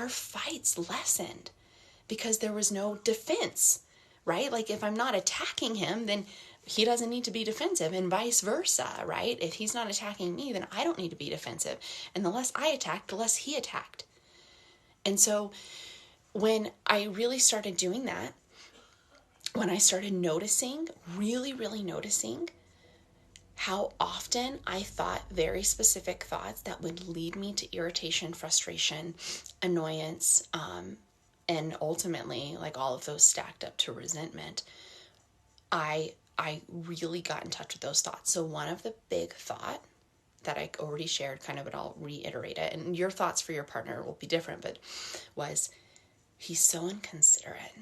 our fights lessened because there was no defense, right? Like if I'm not attacking him, then he doesn't need to be defensive, and vice versa, right? If he's not attacking me, then I don't need to be defensive. And the less I attacked, the less he attacked. And so when I really started doing that, when I started noticing, really, really noticing how often I thought very specific thoughts that would lead me to irritation, frustration, annoyance, and ultimately, like all of those stacked up to resentment, I really got in touch with those thoughts. So one of the big thought that I already shared, kind of, but I'll reiterate it, and your thoughts for your partner will be different, but was, he's so inconsiderate.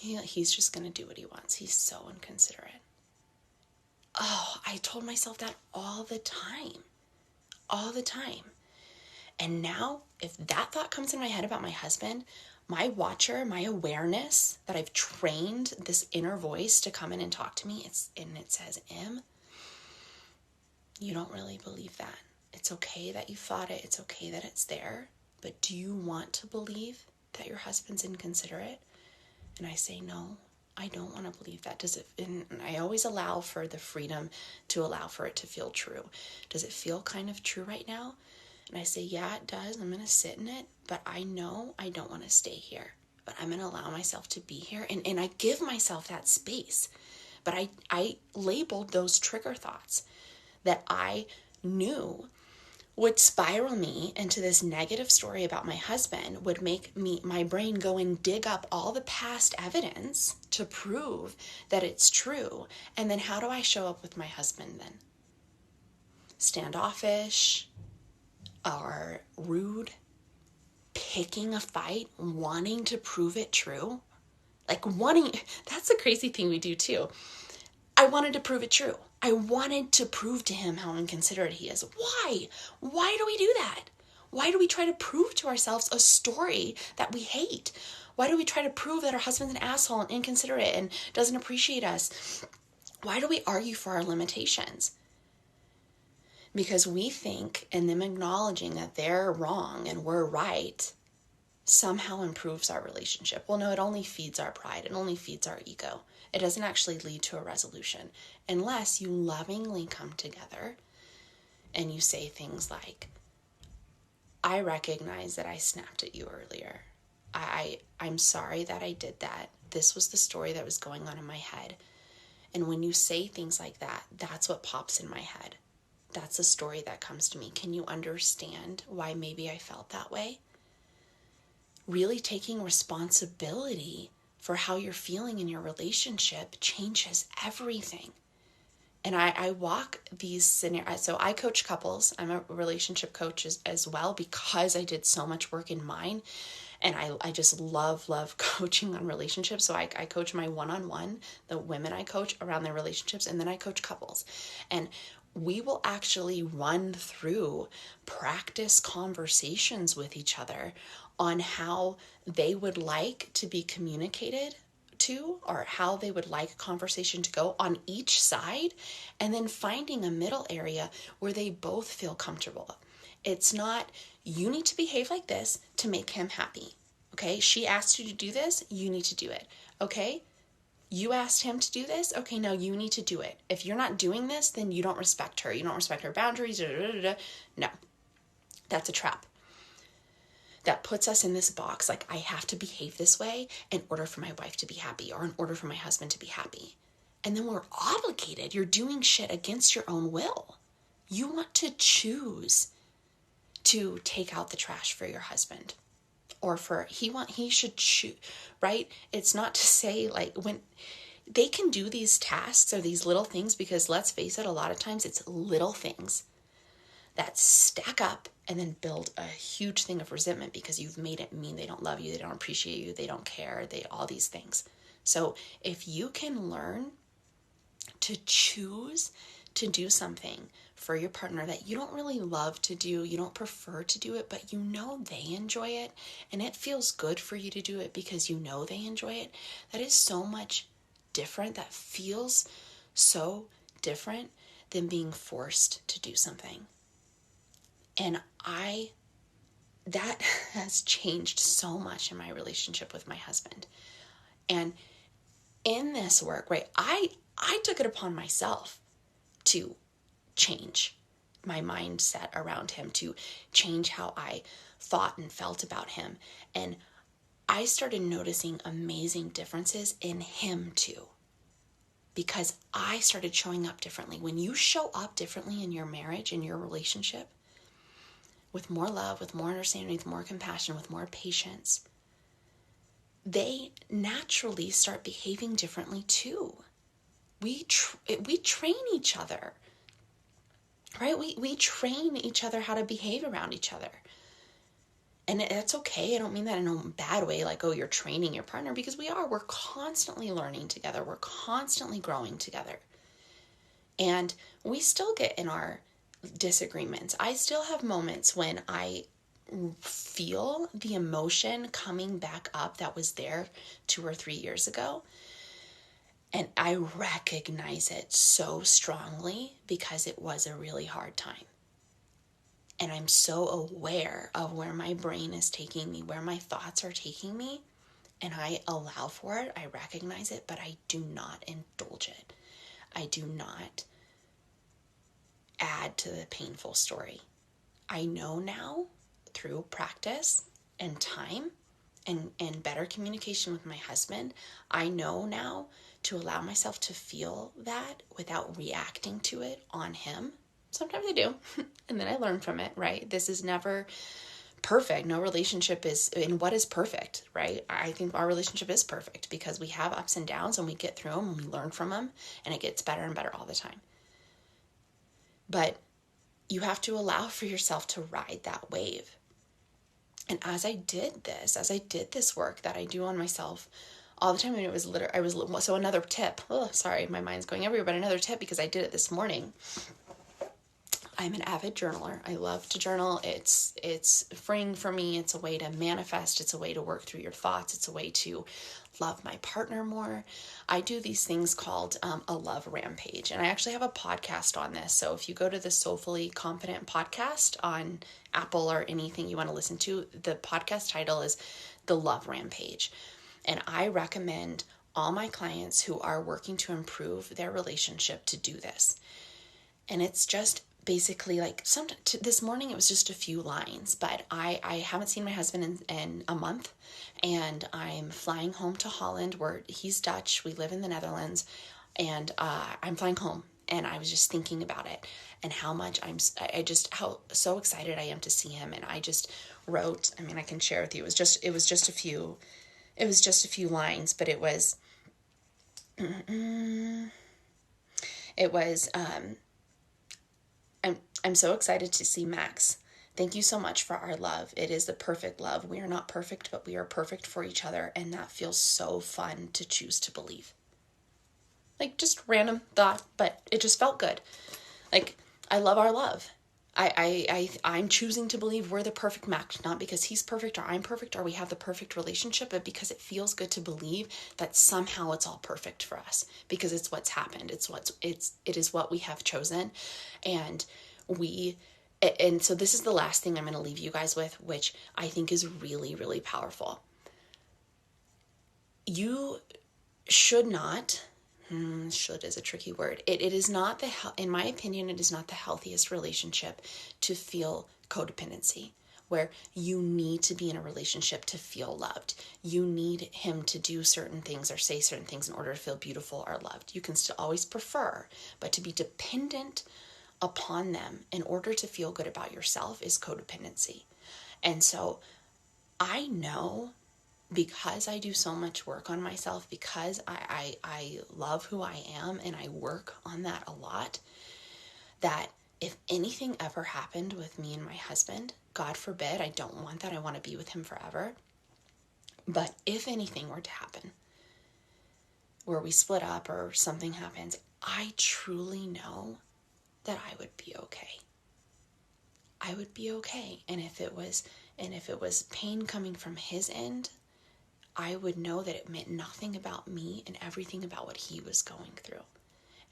He's just going to do what he wants. He's so inconsiderate. Oh, I told myself that all the time. All the time. And now, if that thought comes in my head about my husband, my watcher, my awareness that I've trained this inner voice to come in and talk to me, it says, Em, you don't really believe that. It's okay that you thought it. It's okay that it's there. But do you want to believe that your husband's inconsiderate? And I say, no, I don't want to believe that. And I always allow for the freedom to allow for it to feel true. Does it feel kind of true right now? And I say, yeah, it does. I'm going to sit in it, but I know I don't want to stay here. But I'm going to allow myself to be here. And I give myself that space. But I labeled those trigger thoughts that I knew would spiral me into this negative story about my husband, would make my brain go and dig up all the past evidence to prove that it's true. And then how do I show up with my husband then? Standoffish or rude, picking a fight, wanting to prove it true. That's the crazy thing we do too. I wanted to prove it true. I wanted to prove to him how inconsiderate he is. Why? Why do we do that? Why do we try to prove to ourselves a story that we hate? Why do we try to prove that our husband's an asshole and inconsiderate and doesn't appreciate us? Why do we argue for our limitations? Because we think, and them acknowledging that they're wrong and we're right somehow improves our relationship. Well, no, it only feeds our pride. It only feeds our ego. It doesn't actually lead to a resolution unless you lovingly come together and you say things like, I recognize that I snapped at you earlier. I'm sorry that I did that. This was the story that was going on in my head. And when you say things like that, that's what pops in my head. That's a story that comes to me. Can you understand why maybe I felt that way? Really taking responsibility for how you're feeling in your relationship changes everything. And I walk these scenarios. So I coach couples. I'm a relationship coach as well because I did so much work in mine. And I just love coaching on relationships. So I coach my one-on-one, the women I coach around their relationships, and then I coach couples. And we will actually run through practice conversations with each other on how they would like to be communicated to, or how they would like a conversation to go on each side, and then finding a middle area where they both feel comfortable. It's not, you need to behave like this to make him happy. Okay, she asked you to do this, you need to do it. Okay, you asked him to do this, okay, now you need to do it. If you're not doing this, then you don't respect her. You don't respect her boundaries. No, that's a trap. That puts us in this box, like I have to behave this way in order for my wife to be happy or in order for my husband to be happy. And then we're obligated. You're doing shit against your own will. You want to choose to take out the trash for your husband, or he should choose, right? It's not to say like when they can do these tasks or these little things, because let's face it, a lot of times it's little things that stack up and then build a huge thing of resentment because you've made it mean they don't love you, they don't appreciate you, they don't care, all these things. So if you can learn to choose to do something for your partner that you don't really love to do, you don't prefer to do it, but you know they enjoy it, and it feels good for you to do it because you know they enjoy it, that is so much different. That feels so different than being forced to do something. And I that has changed so much in my relationship with my husband. And in this work, right, I took it upon myself to change my mindset around him, to change how I thought and felt about him. And I started noticing amazing differences in him too, because I started showing up differently. When you show up differently in your marriage, in your relationship, with more love, with more understanding, with more compassion, with more patience, they naturally start behaving differently too. We train each other, right? We train each other how to behave around each other. And that's okay. I don't mean that in a bad way, like, oh, you're training your partner, because we're constantly learning together. We're constantly growing together. And we still get in our disagreements. I still have moments when I feel the emotion coming back up that was there 2 or 3 years ago. And I recognize it so strongly because it was a really hard time. And I'm so aware of where my brain is taking me, where my thoughts are taking me. And I allow for it. I recognize it, but I do not indulge it. I do not add to the painful story. I know now through practice and time and better communication with my husband, I know now to allow myself to feel that without reacting to it on him. Sometimes I do, and then I learn from it, right? This is never perfect. No relationship is, and what is perfect, right? I think our relationship is perfect because we have ups and downs and we get through them and we learn from them, and it gets better and better all the time. But you have to allow for yourself to ride that wave. And as I did this work that I do on myself all the time, and it was literally, so another tip, sorry, my mind's going everywhere, but another tip, because I did it this morning. I'm an avid journaler. I love to journal. It's freeing for me. It's a way to manifest. It's a way to work through your thoughts. It's a way to love my partner more. I do these things called a love rampage. And I actually have a podcast on this. So if you go to the Soulfully Confident podcast on Apple or anything you want to listen to, the podcast title is The Love Rampage. And I recommend all my clients who are working to improve their relationship to do this. And it's just basically like this morning it was just a few lines, but I haven't seen my husband in a month, and I'm flying home to Holland, where he's Dutch. We live in the Netherlands, and I'm flying home, and I was just thinking about it and how much how so excited I am to see him. And I just wrote, I can share with you. It was just a few lines, but it was I'm so excited to see Max. Thank you so much for our love. It is the perfect love. We are not perfect, but we are perfect for each other. And that feels so fun to choose to believe. Like, just random thought, but it just felt good. Like, I love our love. I'm choosing to believe we're the perfect match, not because he's perfect or I'm perfect or we have the perfect relationship, but because it feels good to believe that somehow it's all perfect for us, because it's what's happened. It is what we have chosen. And so this is the last thing I'm going to leave you guys with, which I think is really, really powerful. You should not, should is a tricky word. It is not in my opinion, it is not the healthiest relationship to feel codependency, where you need to be in a relationship to feel loved. You need him to do certain things or say certain things in order to feel beautiful or loved. You can still always prefer, but to be dependent upon them in order to feel good about yourself is codependency. And so I know, because I do so much work on myself, because I love who I am and I work on that a lot, that if anything ever happened with me and my husband, God forbid, I don't want that. I want to be with him forever. But if anything were to happen, where we split up or something happens, I truly know that I would be okay. I would be okay. And if it was pain coming from his end, I would know that it meant nothing about me and everything about what he was going through.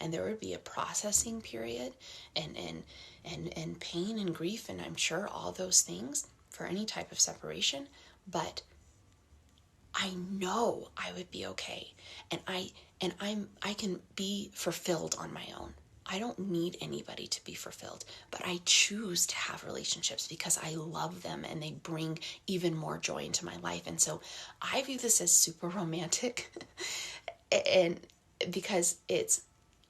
And there would be a processing period and pain and grief, and I'm sure all those things for any type of separation, but I know I would be okay. And I can be fulfilled on my own. I don't need anybody to be fulfilled, but I choose to have relationships because I love them and they bring even more joy into my life. And so I view this as super romantic and because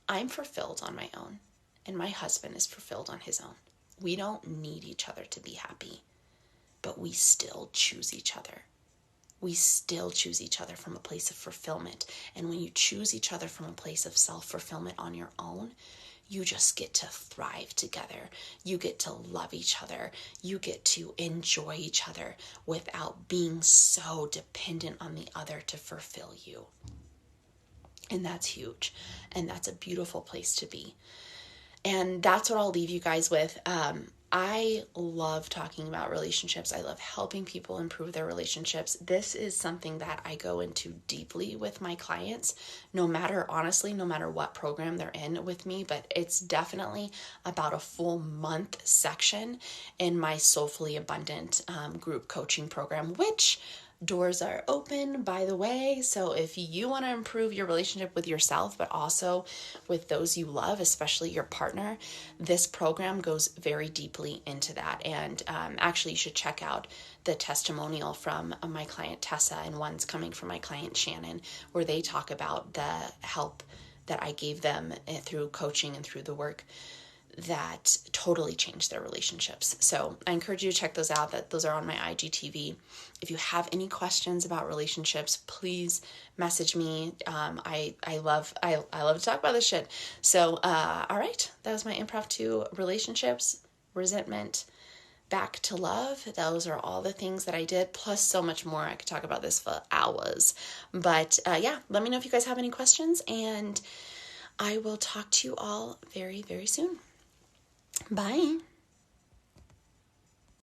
I'm fulfilled on my own and my husband is fulfilled on his own. We don't need each other to be happy, but we still choose each other. We still choose each other from a place of fulfillment. And when you choose each other from a place of self-fulfillment on your own, you just get to thrive together. You get to love each other. You get to enjoy each other without being so dependent on the other to fulfill you. And that's huge. And that's a beautiful place to be. And that's what I'll leave you guys with. I love talking about relationships. I love helping people improve their relationships. This is something that I go into deeply with my clients, honestly, no matter what program they're in with me, but it's definitely about a full month section in my Soulfully Abundant group coaching program, which doors are open, by the way. So if you want to improve your relationship with yourself, but also with those you love, especially your partner, this program goes very deeply into that. And actually, you should check out the testimonial from my client Tessa and one's coming from my client Shannon, where they talk about the help that I gave them through coaching and through the work that totally changed their relationships. So I encourage you to check those out. Those are on my IGTV. If you have any questions about relationships, please message me. I love to talk about this shit. So all right, that was my impromptu relationships, resentment, back to love. Those are all the things that I did, plus so much more. I could talk about this for hours. But yeah, let me know if you guys have any questions, and I will talk to you all very, very soon. Bye.